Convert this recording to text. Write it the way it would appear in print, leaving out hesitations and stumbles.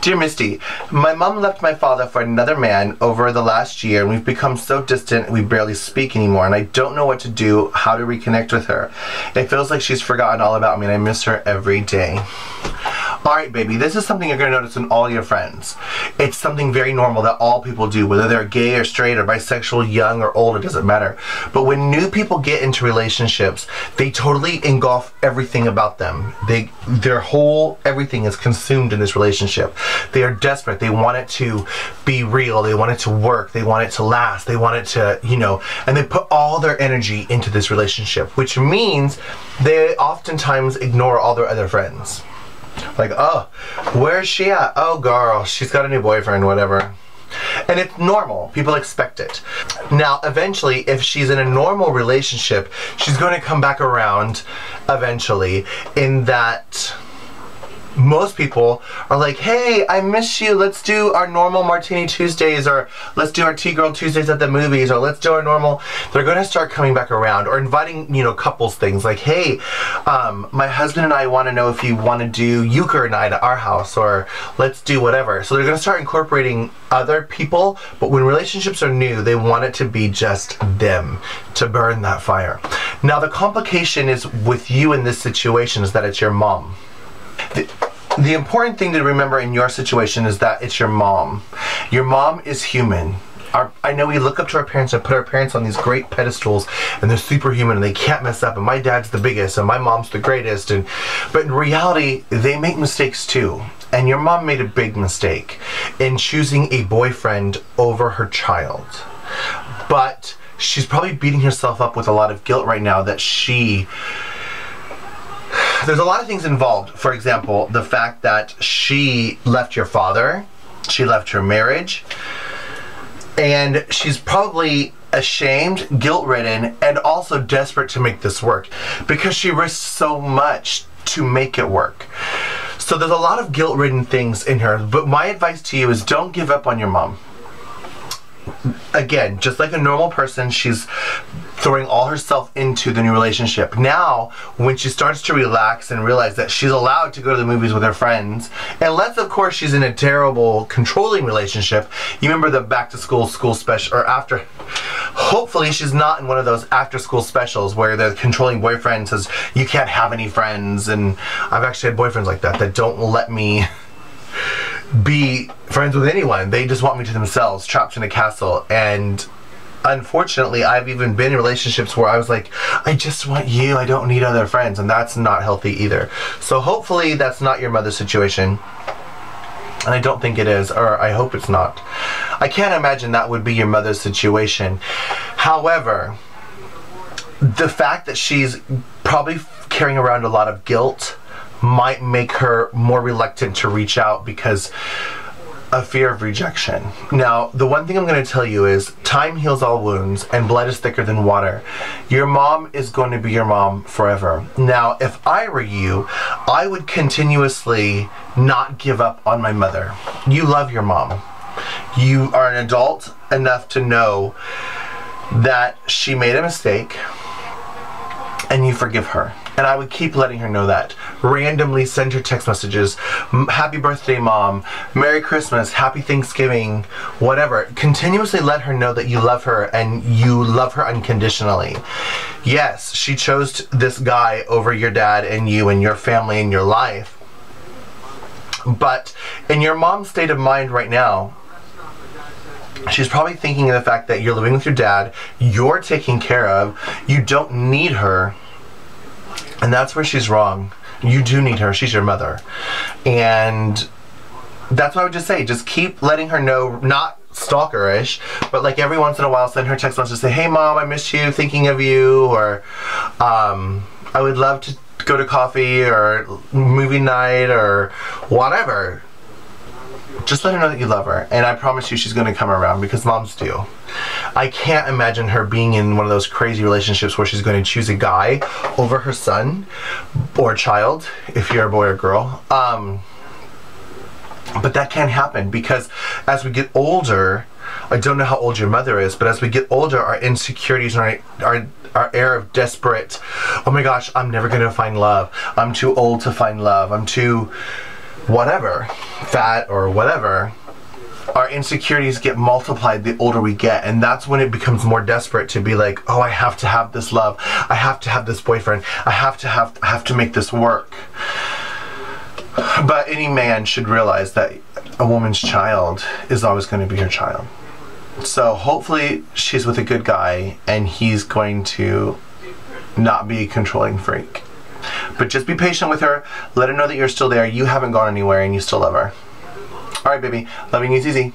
Dear Misty, my mom left my father for another man over the last year, and we've become so distant we barely speak anymore, and I don't know what to do, how to reconnect with her. It feels like she's forgotten all about me and I miss her every day. Alright baby, this is something you're going to notice in all your friends. It's something very normal that all people do, whether they're gay or straight or bisexual, young or old, it doesn't matter. But when new people get into relationships, they totally engulf everything about them. Their whole everything is consumed in this relationship. They are desperate. They want it to be real. They want it to work. They want it to last. They want it to, you know, and they put all their energy into this relationship, which means they oftentimes ignore all their other friends. Like, oh, where's she at? Oh, girl, she's got a new boyfriend, whatever. And it's normal. People expect it. Now, eventually, if she's in a normal relationship, she's going to come back around eventually, in that most people are like, hey, I miss you, let's do our normal Martini Tuesdays, or let's do our Tea Girl Tuesdays at the movies, or let's do our normal. They're going to start coming back around, or inviting, you know, couples things like, hey, my husband and I want to know if you want to do euchre night at our house, or let's do whatever. So they're going to start incorporating other people, but when relationships are new, they want it to be just them, to burn that fire. Now the complication is with you in this situation is that it's your mom. The important thing to remember in your situation is that it's your mom. Your mom is human. I know we look up to our parents and put our parents on these great pedestals and they're superhuman and they can't mess up, and my dad's the biggest and my mom's the greatest, but in reality they make mistakes too. And your mom made a big mistake in choosing a boyfriend over her child. But she's probably beating herself up with a lot of guilt right now that there's a lot of things involved. For example, the fact that she left your father, she left her marriage, and she's probably ashamed, guilt-ridden, and also desperate to make this work because she risked so much to make it work. So there's a lot of guilt-ridden things in her, but my advice to you is don't give up on your mom. Again, just like a normal person, she's throwing all herself into the new relationship. Now, when she starts to relax and realize that she's allowed to go to the movies with her friends, unless of course she's in a terrible controlling relationship. You remember the back to school special, or after, hopefully she's not in one of those after school specials where the controlling boyfriend says you can't have any friends. And I've actually had boyfriends like that don't let me be friends with anyone. They just want me to themselves, trapped in a castle. And unfortunately, I've even been in relationships where I was like, I just want you, I don't need other friends, and that's not healthy either. So hopefully that's not your mother's situation, and I don't think it is, or I hope it's not. I can't imagine that would be your mother's situation. However, the fact that she's probably carrying around a lot of guilt might make her more reluctant to reach out because of fear of rejection. Now, the one thing I'm going to tell you is time heals all wounds and blood is thicker than water. Your mom is going to be your mom forever. Now, if I were you, I would continuously not give up on my mother. You love your mom. You are an adult enough to know that she made a mistake and you forgive her. And I would keep letting her know that. Randomly send her text messages. Happy birthday, Mom. Merry Christmas. Happy Thanksgiving. Whatever. Continuously let her know that you love her and you love her unconditionally. Yes, she chose this guy over your dad and you and your family and your life. But in your mom's state of mind right now, she's probably thinking of the fact that you're living with your dad, you're taken care of, you don't need her. And that's where she's wrong. You do need her. She's your mother. And that's what I would just say. Just keep letting her know, not stalkerish, but like every once in a while send her text message, say, hey Mom, I miss you, thinking of you, or I would love to go to coffee or movie night or whatever. Just let her know that you love her, and I promise you she's going to come around, because moms do. I can't imagine her being in one of those crazy relationships where she's going to choose a guy over her son or child, if you're a boy or girl. But that can't happen, because as we get older, I don't know how old your mother is, but as we get older, our insecurities and our air of desperate, oh my gosh, I'm never going to find love. I'm too old to find love. I'm too whatever, fat or whatever, our insecurities get multiplied the older we get, and that's when it becomes more desperate to be like, oh, I have to have this love, I have to have this boyfriend, I have to make this work. But any man should realize that a woman's child is always going to be her child. So hopefully she's with a good guy and he's going to not be a controlling freak. But just be patient with her, let her know that you're still there, you haven't gone anywhere, and you still love her. Alright, baby, loving you, easy.